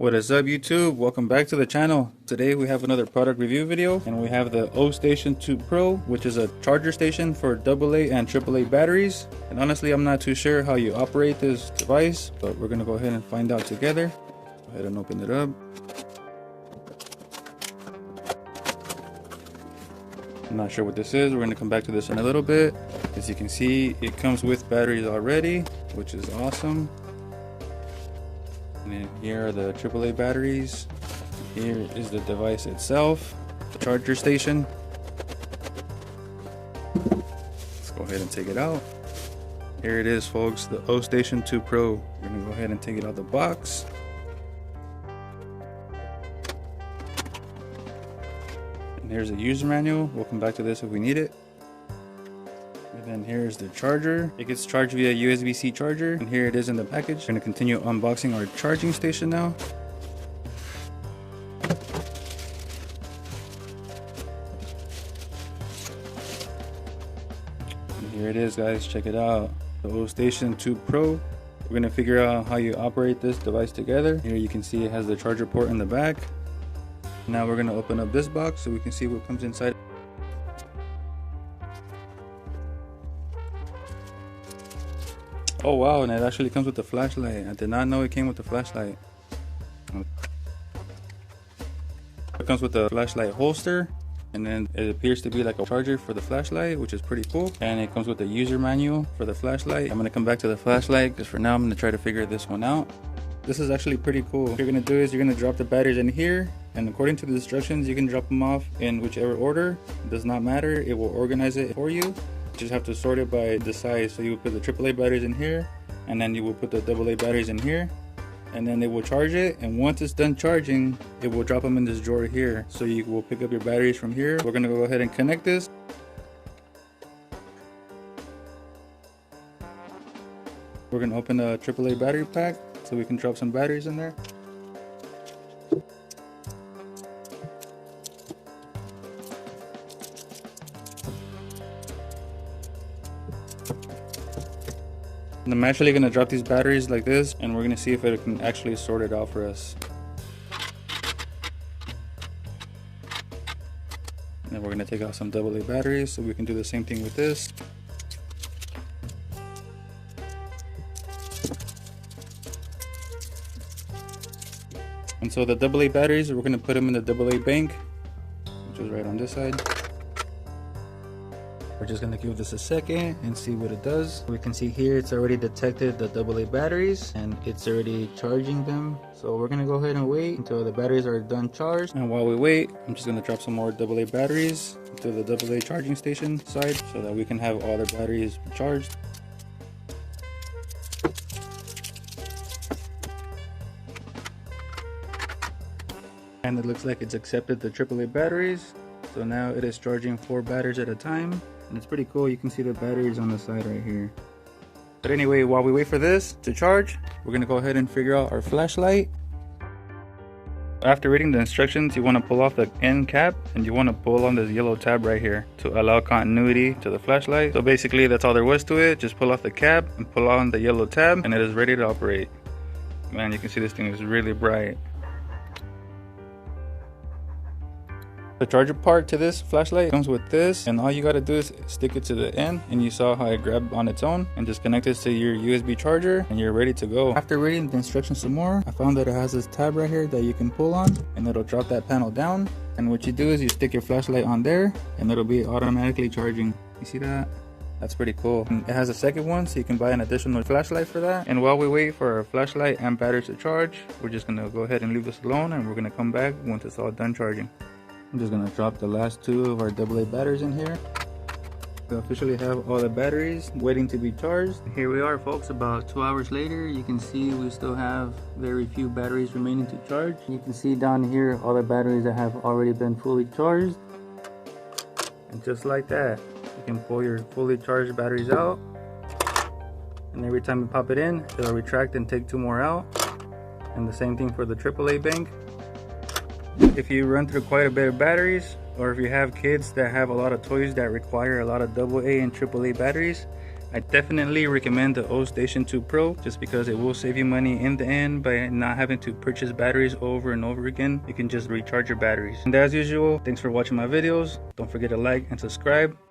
What is up YouTube? Welcome back to the channel. Today we have another product review video and we have the Ostation 2 Pro, which is a charger station for AA and AAA batteries. And honestly, I'm not too sure how you operate this device, but we're gonna go ahead and find out together. Go ahead and open it up. I'm not sure what this is. We're gonna come back to this in a little bit. As you can see, it comes with batteries already, which is awesome. And then here are the AAA batteries. Here is the device itself, the charger station. Let's go ahead and take it out. Here it is, folks, the Ostation 2 Pro. We're gonna go ahead and take it out of the box. And here's the user manual. We'll come back to this if we need it. And then here's the charger. It gets charged via USB-C charger. And here it is in the package. We're gonna continue unboxing our charging station now. And here it is, guys, check it out. The Ostation 2 Pro. We're gonna figure out how you operate this device together. Here you can see it has the charger port in the back. Now we're gonna open up this box so we can see what comes inside. Oh wow, and it actually comes with a flashlight. I did not know it came with a flashlight. It comes with a flashlight holster, and then it appears to be like a charger for the flashlight, which is pretty cool. And it comes with a user manual for the flashlight. I'm gonna come back to the flashlight because for now I'm gonna try to figure this one out. This is actually pretty cool. What you're gonna do is you're gonna drop the batteries in here, and according to the instructions, you can drop them off in whichever order. It does not matter, it will organize it for you. You just have to sort it by the size. So you will put the AAA batteries in here, and then you will put the AA batteries in here, and then it will charge it. And once it's done charging, it will drop them in this drawer here. So you will pick up your batteries from here. We're gonna go ahead and connect this. We're gonna open a AAA battery pack so we can drop some batteries in there. And I'm actually going to drop these batteries like this, and we're going to see if it can actually sort it out for us. And then we're going to take out some AA batteries so we can do the same thing with this. And so the AA batteries, we're going to put them in the AA bank, which is right on this side. We're just gonna give this a second and see what it does. We can see here it's already detected the AA batteries and it's already charging them. So we're gonna go ahead and wait until the batteries are done charged. And while we wait, I'm just gonna drop some more AA batteries to the AA charging station side so that we can have all the batteries charged. And it looks like it's accepted the AAA batteries. So now it is charging 4 batteries at a time. And it's pretty cool. You can see the batteries on the side right here. But anyway, while we wait for this to charge, we're gonna go ahead and figure out our flashlight. After reading the instructions, you want to pull off the end cap and you want to pull on this yellow tab right here to allow continuity to the flashlight. So basically that's all there was to it. Just pull off the cap and pull on the yellow tab and it is ready to operate. Man, you can see this thing is really bright. The charger part to this flashlight comes with this, and all you gotta do is stick it to the end, and you saw how it grabbed on its own, and just connect it to your USB charger and you're ready to go. After reading the instructions some more, I found that it has this tab right here that you can pull on and it'll drop that panel down. And what you do is you stick your flashlight on there and it'll be automatically charging. You see that? That's pretty cool. And it has a second one, so you can buy an additional flashlight for that. And while we wait for our flashlight and batteries to charge, we're just gonna go ahead and leave this alone, and we're gonna come back once it's all done charging. I'm just gonna drop the last 2 of our AA batteries in here. We officially have all the batteries waiting to be charged. Here we are, folks, about 2 hours later. You can see we still have very few batteries remaining to charge. You can see down here all the batteries that have already been fully charged. And just like that, you can pull your fully charged batteries out. And every time you pop it in, it'll retract and take 2 more out. And the same thing for the AAA bank. If you run through quite a bit of batteries, or if you have kids that have a lot of toys that require a lot of AA and AAA batteries, I definitely recommend the Ostation 2 Pro just because it will save you money in the end by not having to purchase batteries over and over again. You can just recharge your batteries. And as usual, thanks for watching my videos. Don't forget to like and subscribe.